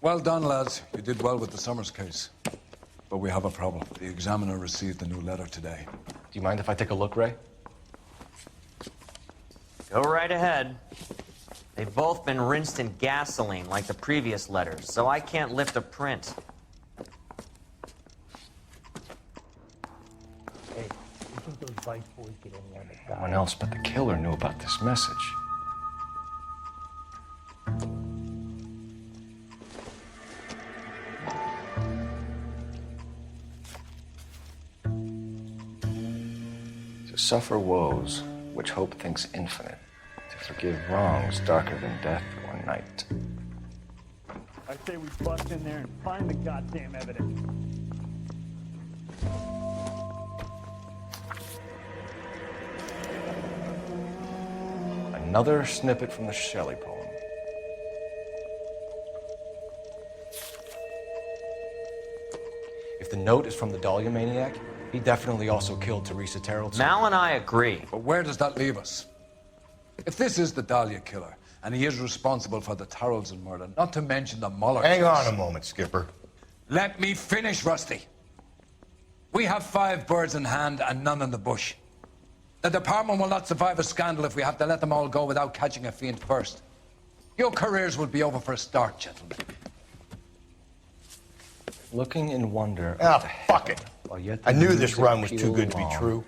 Well done, lads. You did well with the Summers case. But we have a problem. The examiner received a new letter today. Do you mind if I take a look, Ray? Go right ahead. They've both been rinsed in gasoline like the previous letters, so I can't lift a print. Hey, you think those Vice boys get any on the guy? No one else but the killer knew about this message. To suffer woes which hope thinks infinite, to forgive wrongs darker than death or night. I say we bust in there and find the goddamn evidence. Another snippet from the Shelley poem. If the note is from the Dahlia maniac, he definitely also killed Teresa Terrell. Mal and I agree. But where does that leave us? If this is the Dahlia killer, and he is responsible for the Tarrelson murder, not to mention the Muller Hang case. on a moment, Skipper. Let me finish, Rusty. We have 5 birds in hand and none in the bush. The department will not survive a scandal if we have to let them all go without catching a fiend first. Your careers will be over for a start, gentlemen. Looking in wonder. Ah, fuck it. While yet I the knew this music run was too pealed good to be along, true.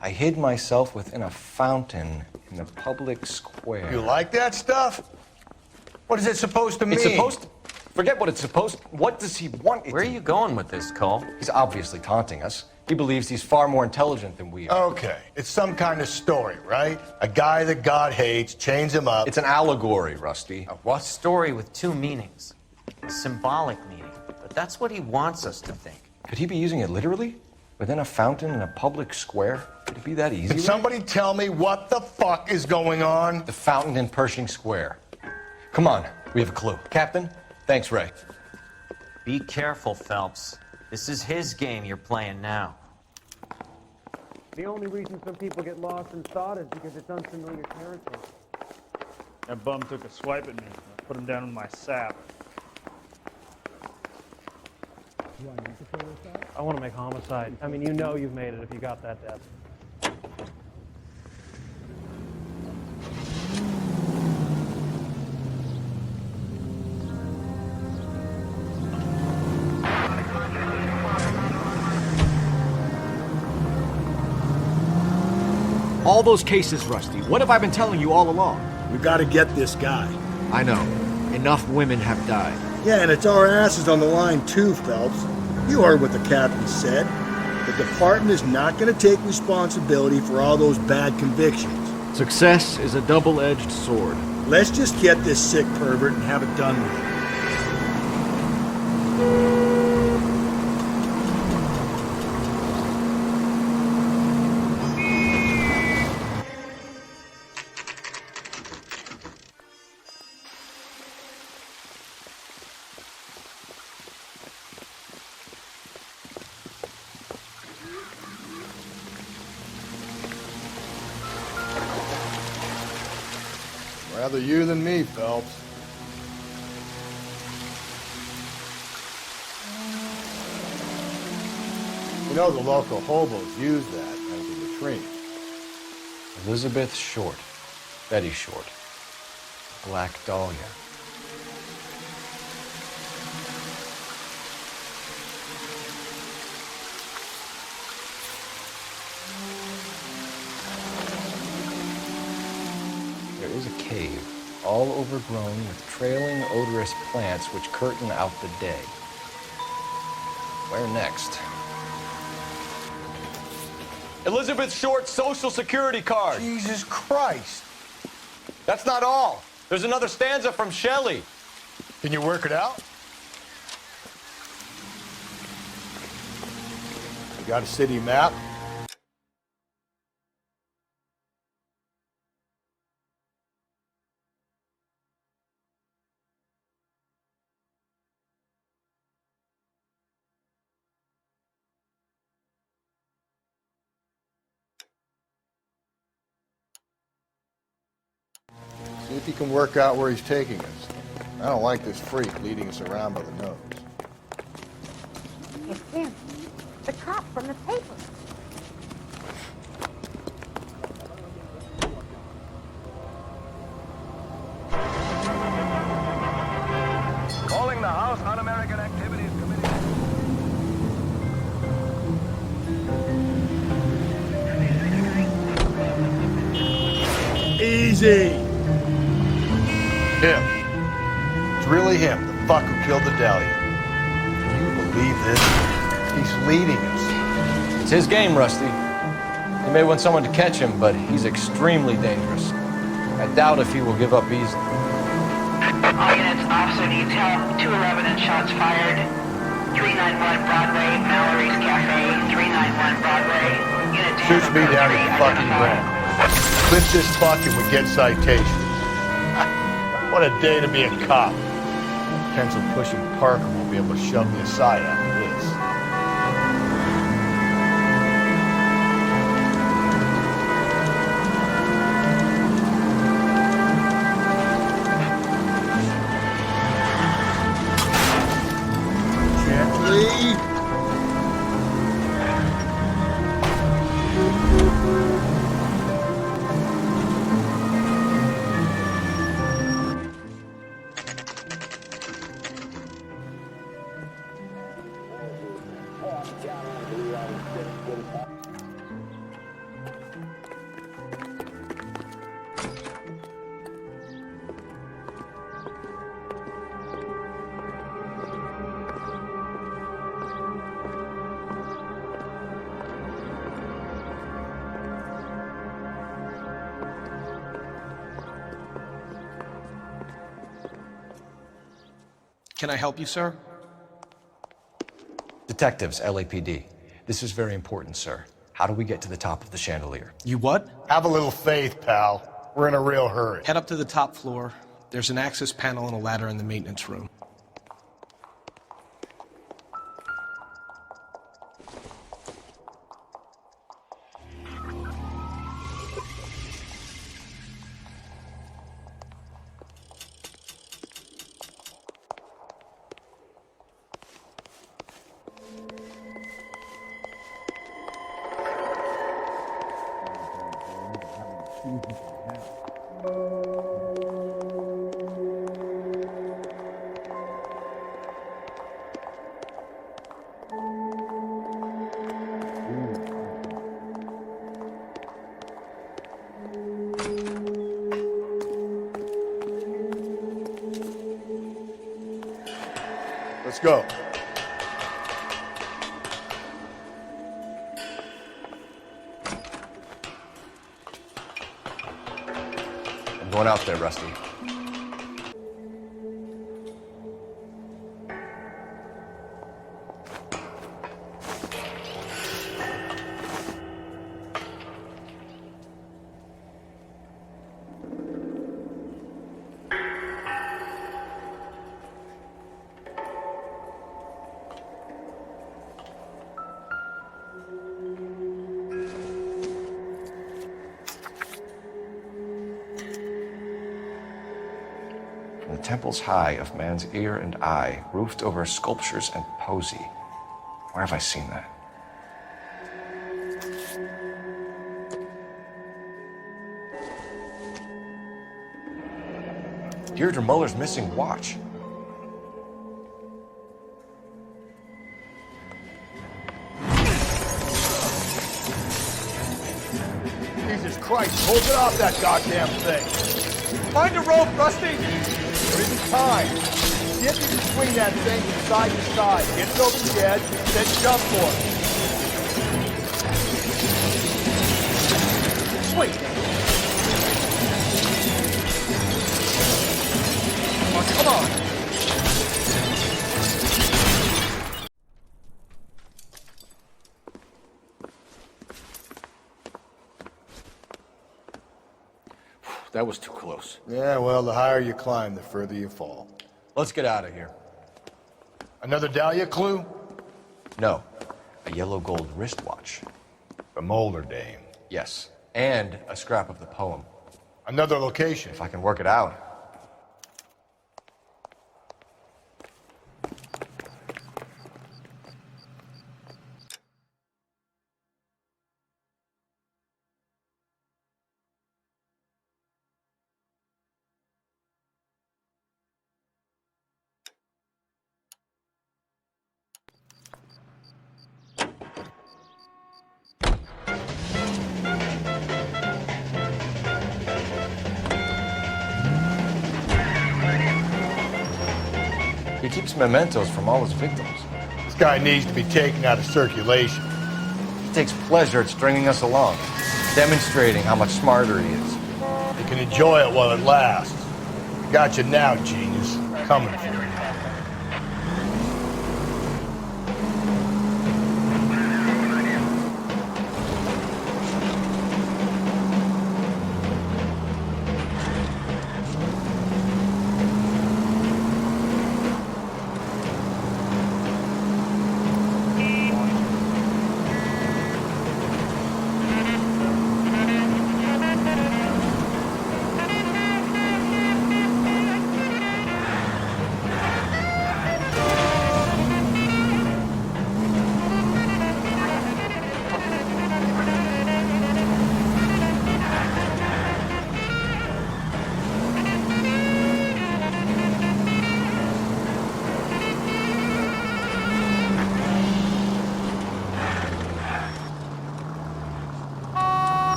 I hid myself within a fountain in the public square. You like that stuff? What is it supposed to mean? It's supposed to... Forget what it's supposed... What does he want it Where are to- you going with this, Cole? He's obviously taunting us. He believes he's far more intelligent than we are. Okay, it's some kind of story, right? A guy that God hates, chains him up. It's an allegory, Rusty. What? Story with 2 meanings. A symbolic meaning. But that's what he wants us to think. Could he be using it literally? Within a fountain in a public square? Could it be that easy? Can somebody tell me what the fuck is going on? The fountain in Pershing Square. Come on, we have a clue. Captain, thanks, Ray. Be careful, Phelps. This is his game you're playing now. The only reason some people get lost in thought is because it's unfamiliar territory. That bum took a swipe at me. I put him down in my sap. I want to make homicide. I mean, you know you've made it if you got that death. All those cases, Rusty. What have I been telling you all along? We gotta get this guy. I know. Enough women have died. Yeah, and it's our asses on the line too, Phelps. You heard what the captain said. The department is not gonna take responsibility for all those bad convictions. Success is a double-edged sword. Let's just get this sick pervert and have it done with. Rather you than me, Phelps. You know the local hobos use that as a latrine. Elizabeth Short. Betty Short. Black Dahlia. There is a cave, all overgrown with trailing, odorous plants which curtain out the day. Where next? Elizabeth Short's Social Security card. Jesus Christ. That's not all. There's another stanza from Shelley. Can you work it out? You got a city map? See if you can work out where he's taking us. I don't like this freak leading us around by the nose. It's him. The cop from the paper. Calling the House Un-American Activities Committee. Easy. Him. It's really him, the fuck who killed the Dahlia. Can you believe this? He's leading us. It's his game, Rusty. He may want someone to catch him, but he's extremely dangerous. I doubt if he will give up easily. All units, officer detail, 211 and shots fired. 391 Broadway, Mallory's Cafe, 391 Broadway. Unit Shoots me down at the fucking ground. Clinch this fuck and we get citation. What a day to be a cop. Pencil pushing Parker won't be able to shove me aside after this. Gently. Can I help you, sir? Detectives, LAPD. This is very important, sir. How do we get to the top of the chandelier? You what? Have a little faith, pal. We're in a real hurry. Head up to the top floor. There's an access panel and a ladder in the maintenance room. Let's go. I'm going out there, Rusty. From the temples high of man's ear and eye, roofed over sculptures and poesy. Where have I seen that? Deirdre Muller's missing watch. Jesus Christ, hold it off that goddamn thing. Find a rope, Rusty! There isn't time. Get me between that thing from side to side. Get it over the edge, then jump for it. Wait! Oh, come on! That was too close. Yeah, well, the higher you climb, the further you fall. Let's get out of here. Another Dahlia clue? No, a yellow gold wristwatch. The Mulder dame. Yes, and a scrap of the poem. Another location. If I can work it out. He keeps mementos from all his victims. This guy needs to be taken out of circulation. He takes pleasure at stringing us along, demonstrating how much smarter he is. You can enjoy it while it lasts. Got you now, genius. Coming for you.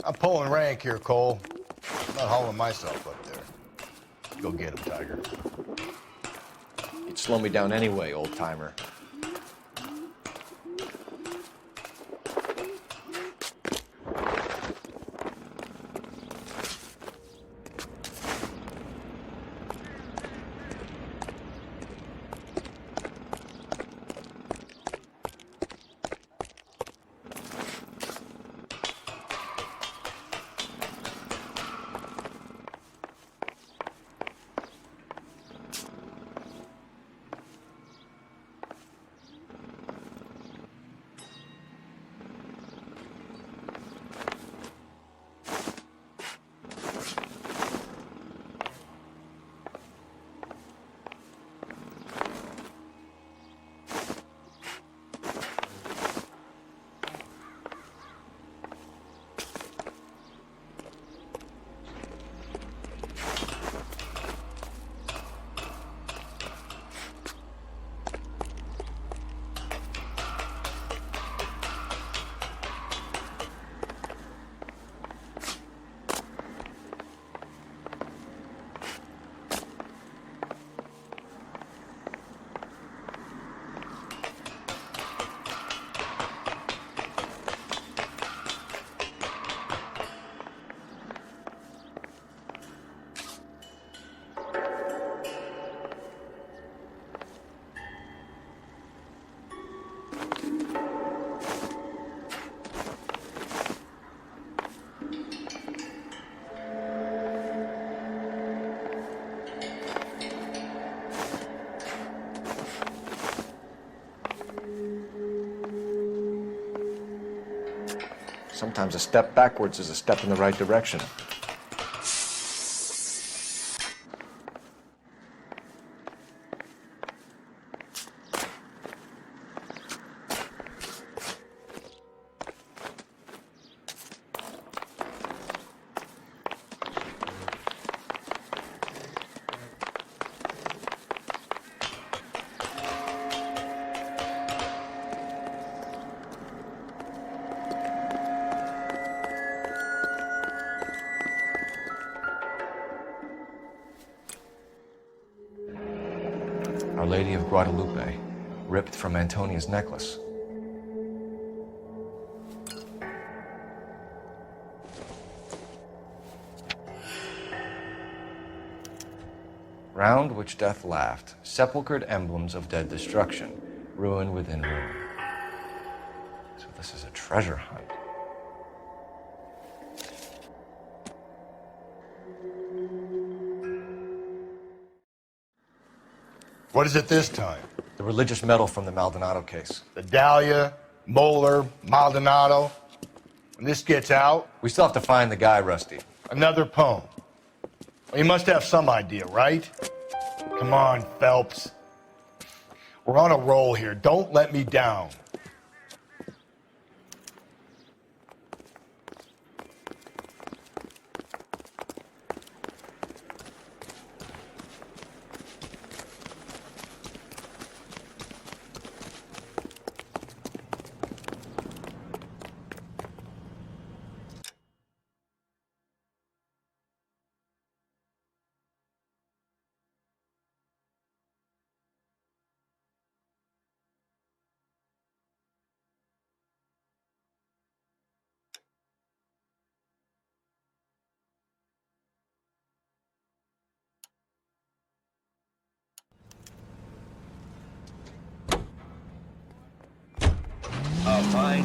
I'm pulling rank here, Cole. I'm not hauling myself up there. Go get him, Tiger. You'd slow me down anyway, old-timer. Sometimes a step backwards is a step in the right direction. Our Lady of Guadalupe, ripped from Antonia's necklace. Round which death laughed, sepulchred emblems of dead destruction, ruin within ruin. So this is a treasure hunt. What is it this time? The religious medal from the Maldonado case. The Dahlia, Moeller, Maldonado. When this gets out... We still have to find the guy, Rusty. Another poem. Well, you must have some idea, right? Come on, Phelps. We're on a roll here. Don't let me down.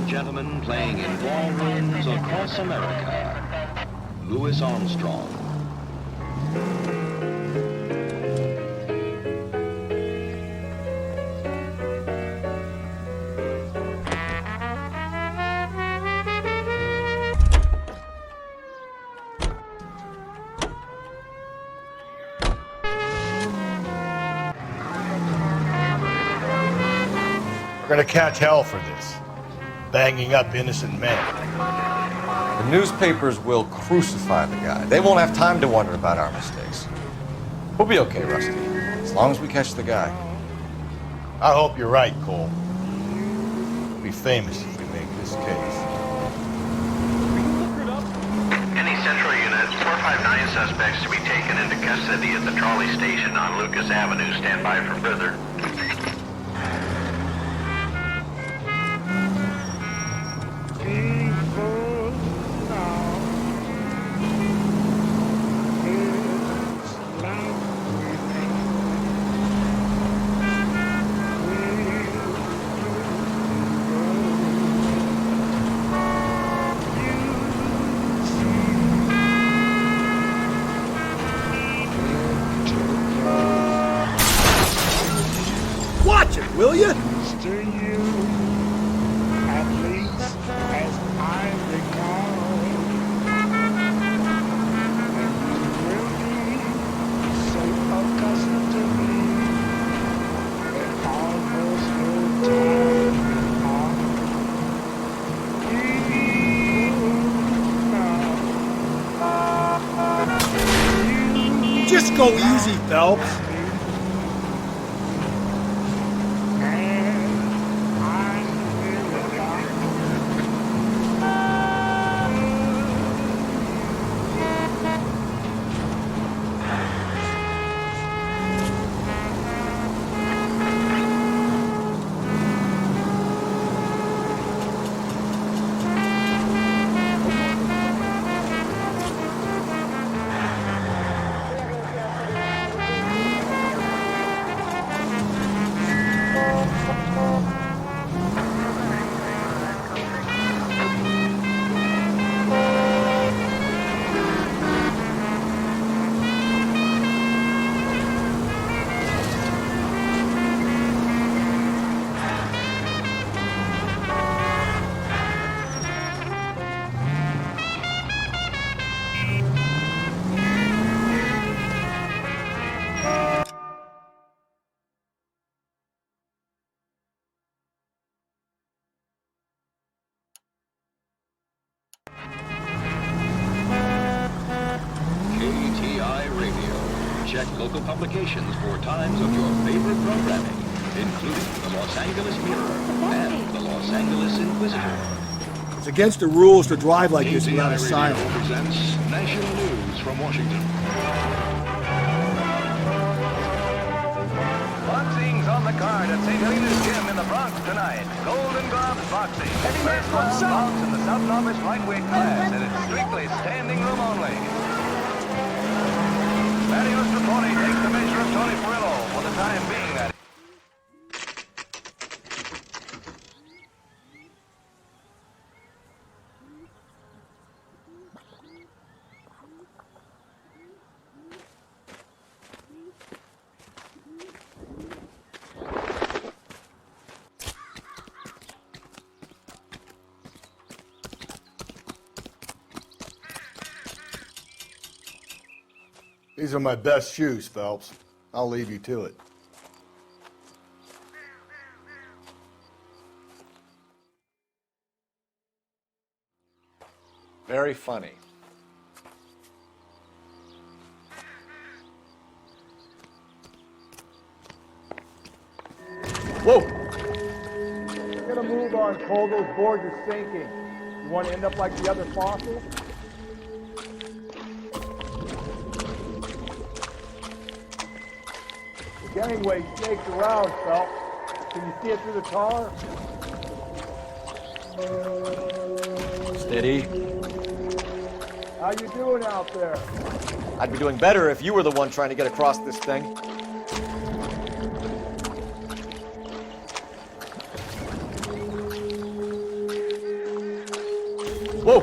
and gentlemen playing in ballrooms across America, Louis Armstrong. We're gonna catch hell for this. Banging up innocent men. The newspapers will crucify the guy. They won't have time to wonder about our mistakes. We'll be okay, Rusty, as long as we catch the guy. I hope you're right, Cole. We'll be famous if we make this case. Any Central unit, 459 suspects to be taken into custody at the trolley station on Lucas Avenue. Stand by for further. Watch it, will you? To you, at least as I recall, and you will be so accustomed to me that almost no time on. Just go easy, Phelps. Check local publications for times of your favorite programming, including the Los Angeles Mirror and the Los Angeles Inquisitor. It's against the rules to drive like this without a siren. Presents national news from Washington. Boxing's on the card at St. Helena's Gym in the Bronx tonight. Golden Gloves Boxing. First round bouts in the sub-novice lightweight class, and it's strictly standing room only. Mario Straponi takes the measure of Tony Perillo for the time being. That These are my best shoes, Phelps. I'll leave you to it. Very funny. Whoa! Get a move on, Cole. Those boards are sinking. You want to end up like the other fossils? The gangway snakes around, Phelps. Can you see it through the tar? Steady. How you doing out there? I'd be doing better if you were the one trying to get across this thing. Whoa!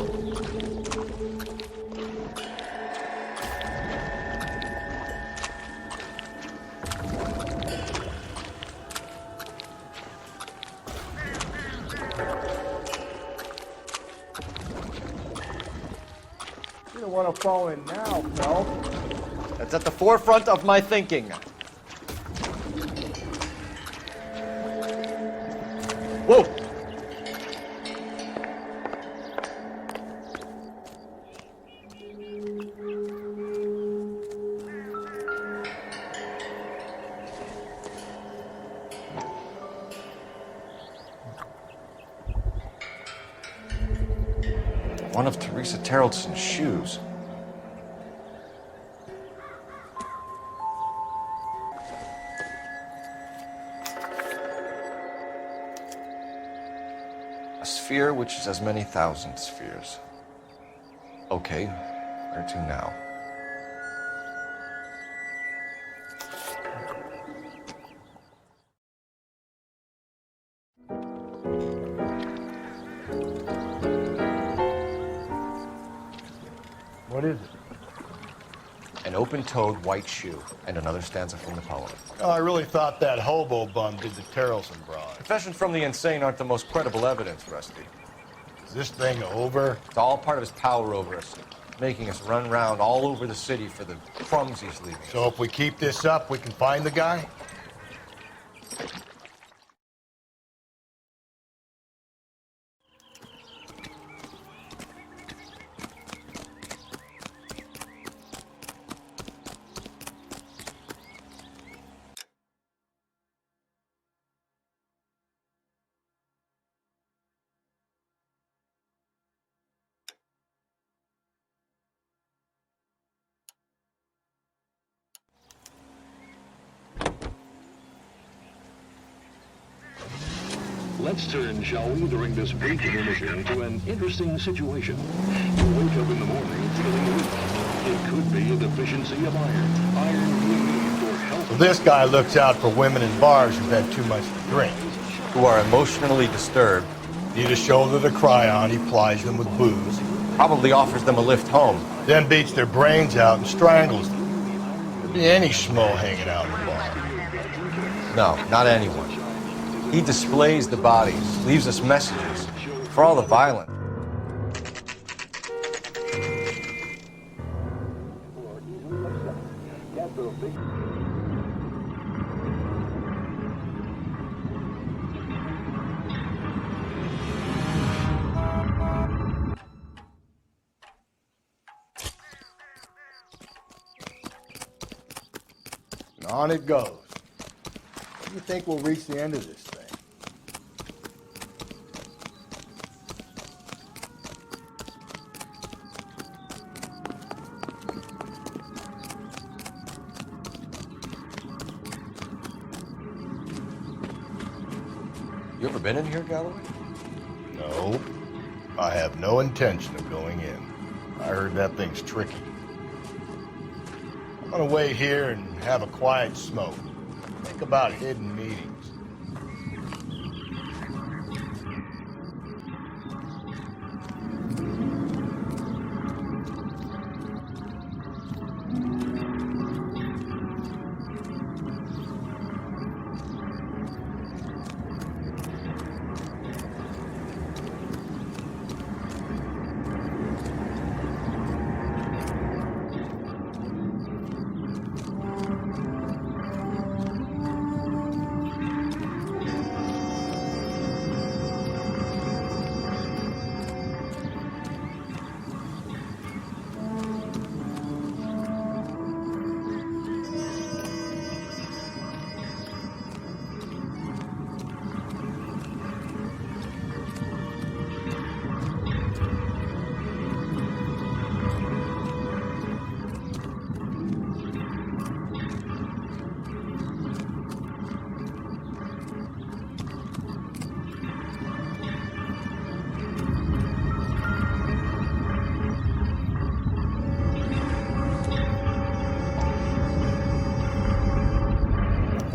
You don't want to fall in now, Phelps. That's at the forefront of my thinking. Whoa! One of Teresa Terrelson's shoes. A sphere which is as many thousand spheres. Okay, where to now? What is it? An open-toed white shoe, and another stanza from the poem. Oh, I really thought that hobo bum did the Terrelson broad. Confessions from the insane aren't the most credible evidence, Rusty. Is this thing over? It's all part of his power over us, making us run round all over the city for the crumbs he's leaving. So if we keep this up, we can find the guy? Let's turn, shall we, during this brief intermission to an interesting situation. You wake up in the morning feeling weak. It could be a deficiency of iron. Iron we need for health. So this guy looks out for women in bars who've had too much to drink. Who are emotionally disturbed. Need a shoulder to cry on, he plies them with booze. Probably offers them a lift home. Then beats their brains out and strangles them. Could be any schmo hanging out in the bar. No, not anyone. He displays the bodies, leaves us messages. For all the violence. And on it goes. When do you think we'll reach the end of this thing? You ever been in here, Galloway? No. I have no intention of going in. I heard that thing's tricky. I'm gonna wait here and have a quiet smoke. Think about hidden meetings.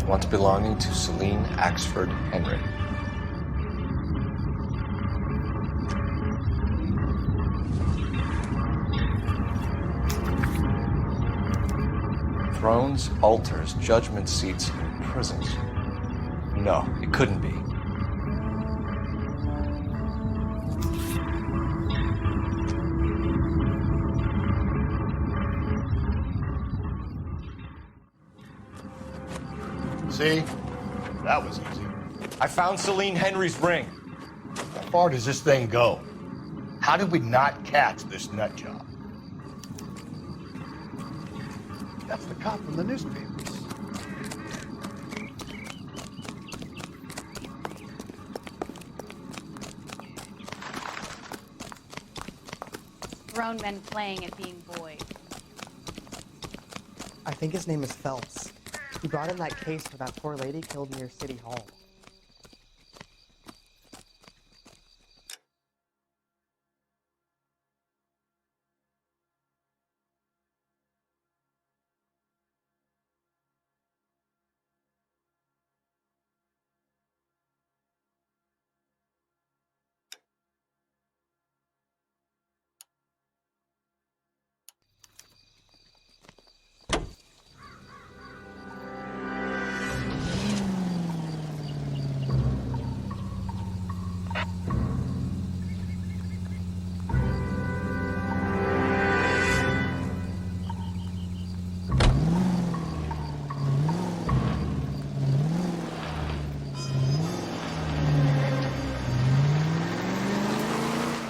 Once belonging to Celine Axford Henry. Thrones, altars, judgment seats, and prisons. No, it couldn't be. See? That was easy. I found Celine Henry's ring. How far does this thing go? How did we not catch this nut job? That's the cop from the newspapers. Grown men playing at being boys. I think his name is Phelps. He brought in that case for that poor lady killed near City Hall.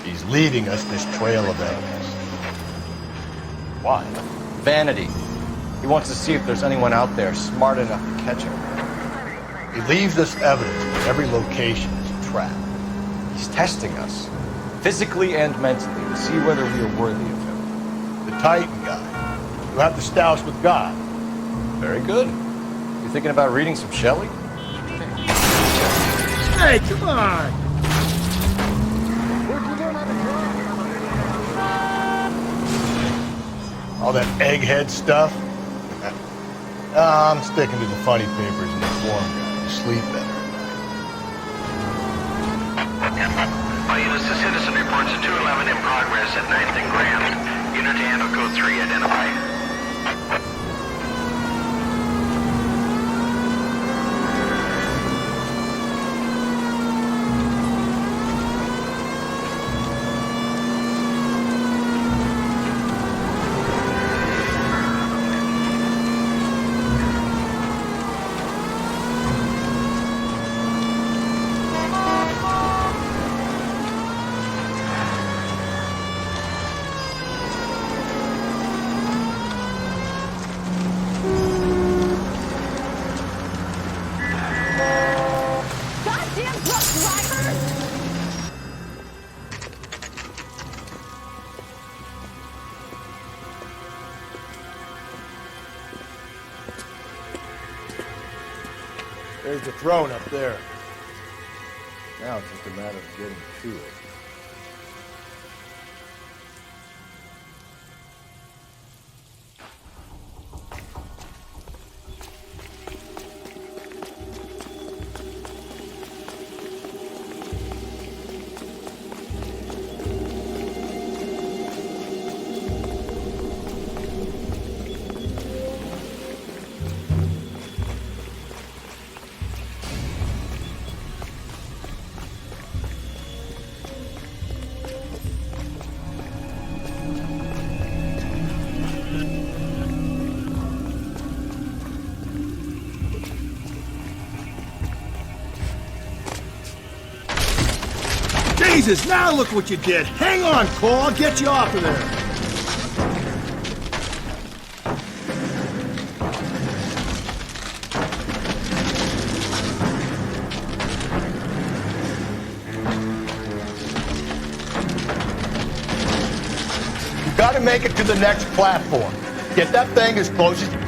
He's leaving us this trail of evidence. Why? Vanity. He wants to see if there's anyone out there smart enough to catch him. He leaves us evidence at every location as a trap. He's testing us, physically and mentally, to see whether we are worthy of him. The Titan guy. You have the stoush with God. Very good. You thinking about reading some Shelley? Hey, come on! All that egghead stuff? I'm sticking to the funny papers and the form guide. You sleep better. All units, the citizen reports a 211 in progress at 9th and Grand. Unit to handle code 3 identified. There's the throne up there. Now it's just a matter of getting to it. Jesus, now look what you did. Hang on, Cole. I'll get you off of there. You gotta make it to the next platform. Get that thing as close as...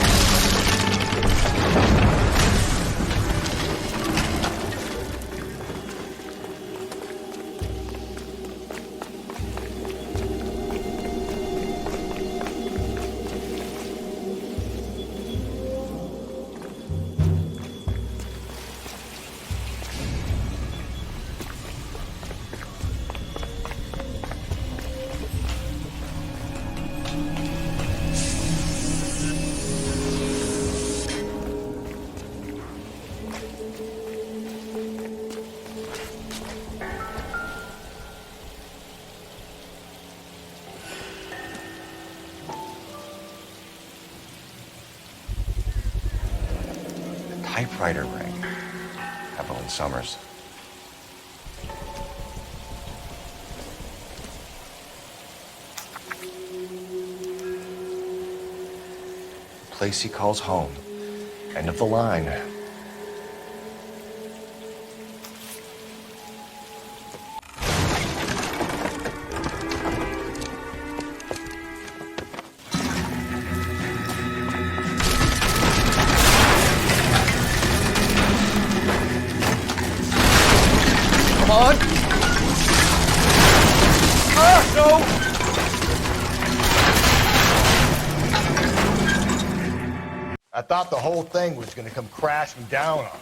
typewriter ring. Evelyn Summers. The place he calls home. End of the line. Come on! Ah, no! I thought the whole thing was gonna come crashing down on him.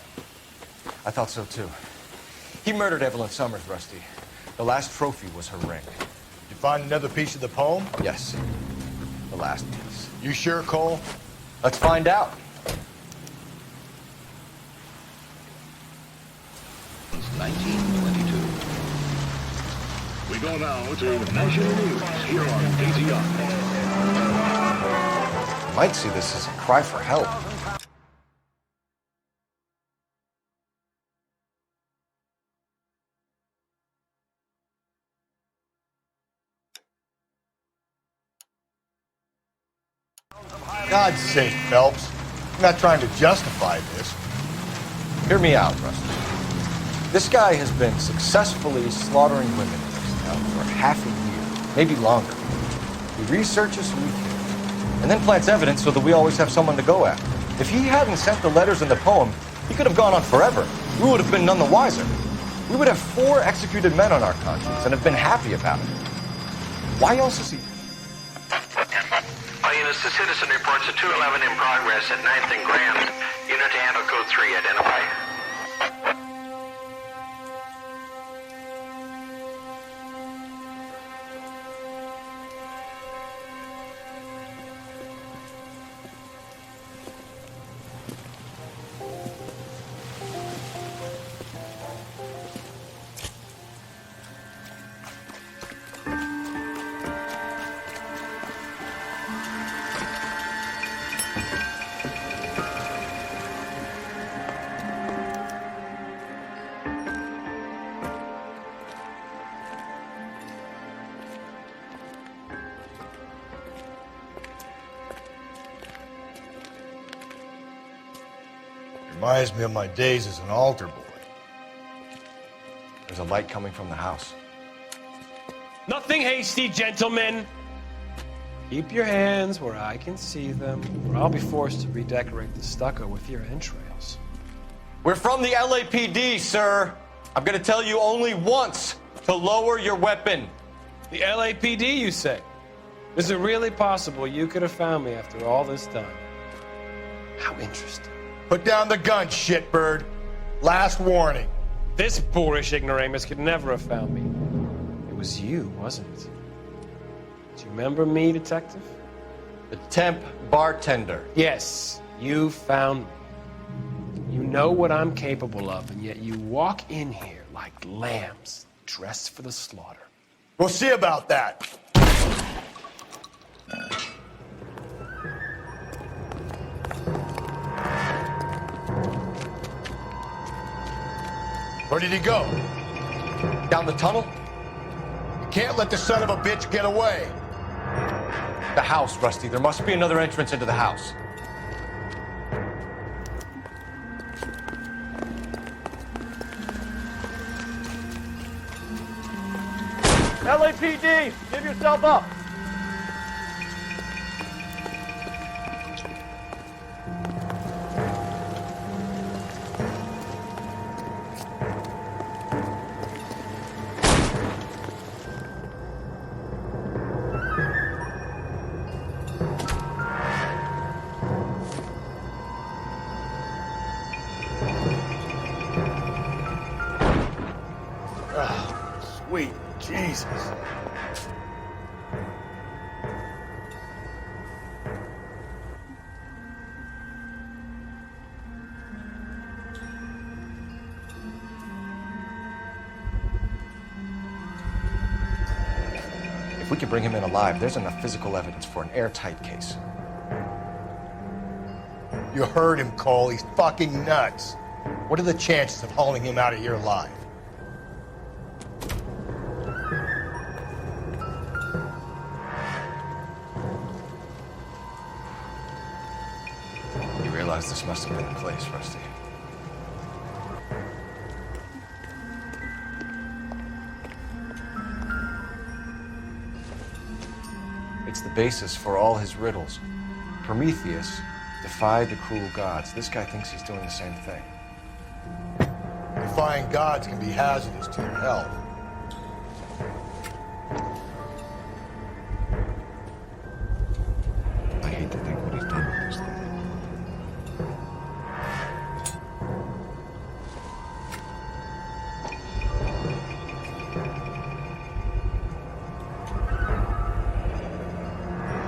I thought so too. He murdered Evelyn Summers, Rusty. The last trophy was her ring. Did you find another piece of the poem? Yes. The last piece. You sure, Cole? Let's find out. 1922. We go now to national news here on KTR. You might see this as a cry for help. God's sake, Phelps. I'm not trying to justify this. Hear me out, Rusty. This guy has been successfully slaughtering women in this town for half a year, maybe longer. He researches who he kills, and then plants evidence so that we always have someone to go after. If he hadn't sent the letters in the poem, he could have gone on forever. We would have been none the wiser. We would have 4 executed men on our conscience and have been happy about it. Why else is he... All units, the citizen reports a 211 in progress at 9th and Grand. Unit to handle code 3, identify. Reminds me of my days as an altar boy. There's a light coming from the house. Nothing hasty, gentlemen. Keep your hands where I can see them, or I'll be forced to redecorate the stucco with your entrails. We're from the LAPD, sir. I'm gonna tell you only once to lower your weapon. The LAPD, you say? Is it really possible you could have found me after all this time? How interesting. Put down the gun, shitbird. Last warning. This boorish ignoramus could never have found me. It was you, wasn't it? Do you remember me, detective? The temp bartender. Yes, you found me. You know what I'm capable of, and yet you walk in here like lambs dressed for the slaughter. We'll see about that. Where did he go? Down the tunnel? You can't let the son of a bitch get away. The house, Rusty. There must be another entrance into the house. LAPD, give yourself up. Sweet Jesus. If we can bring him in alive, there's enough physical evidence for an airtight case. You heard him, Cole. He's fucking nuts. What are the chances of hauling him out of here alive? You realize this must have been the place, Rusty. It's the basis for all his riddles. Prometheus defied the cruel gods. This guy thinks he's doing the same thing. Defying gods can be hazardous to your health. I hate to think what he's done with this thing.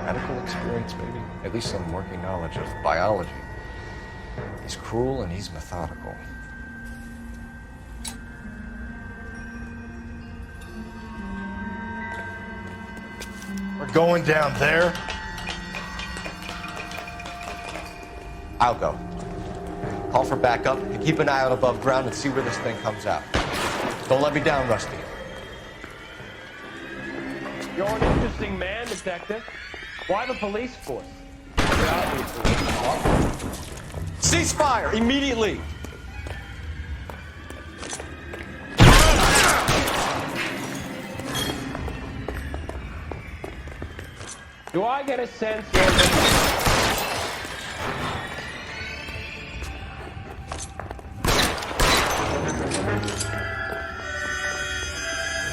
Medical experience, maybe? At least some working knowledge of biology. He's cruel and he's methodical. We're going down there. I'll go. Call for backup and keep an eye out above ground and see where this thing comes out. Don't let me down, Rusty. You're an interesting man, Detective. Why the police force? Cease fire immediately! Do I get a sense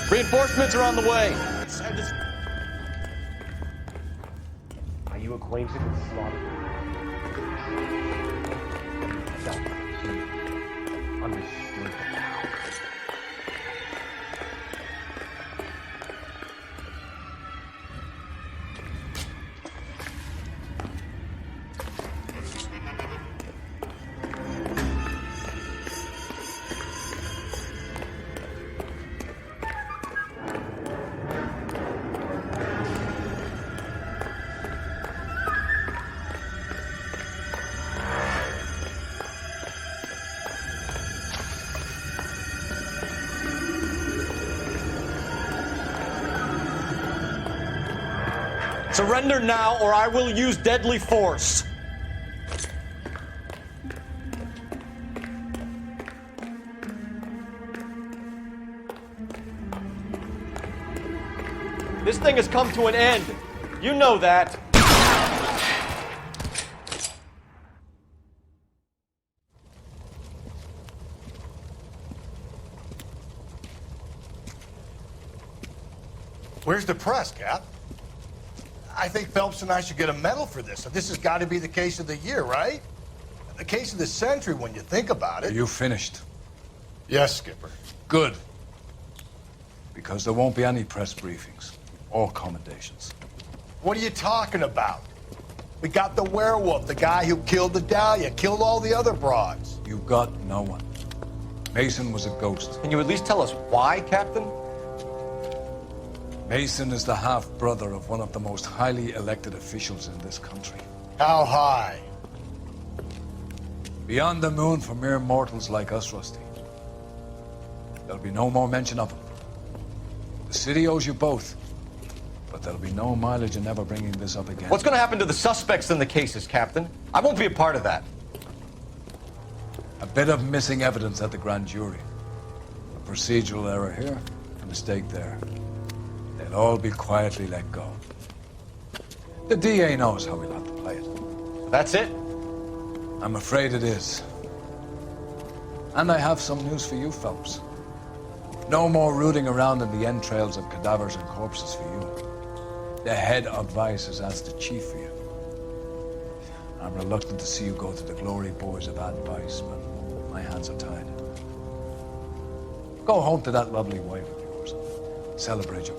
Reinforcements are on the way. Are you acquainted with Slaughter? No. Understood. Surrender now, or I will use deadly force. This thing has come to an end. You know that. Where's the press, Cap? I think Phelps and I should get a medal for this. This has got to be the case of the year, right? The case of the century when you think about it. Are you finished? Yes, Skipper. Good. Because there won't be any press briefings or commendations. What are you talking about? We got the werewolf, the guy who killed the Dahlia, killed all the other broads. You got no one. Mason was a ghost. Can you at least tell us why, Captain? Mason is the half-brother of one of the most highly elected officials in this country. How high? Beyond the moon for mere mortals like us, Rusty. There'll be no more mention of him. The city owes you both, but there'll be no mileage in ever bringing this up again. What's going to happen to the suspects in the cases, Captain? I won't be a part of that. A bit of missing evidence at the grand jury. A procedural error here, a mistake there. They'll all be quietly let go. The DA knows how we'll have to play it. That's it? I'm afraid it is. And I have some news for you, Phelps. No more rooting around in the entrails of cadavers and corpses for you. The head of Vice has asked the chief for you. I'm reluctant to see you go to the glory boys of advice, but my hands are tied. Go home to that lovely wife of yours. Celebrate your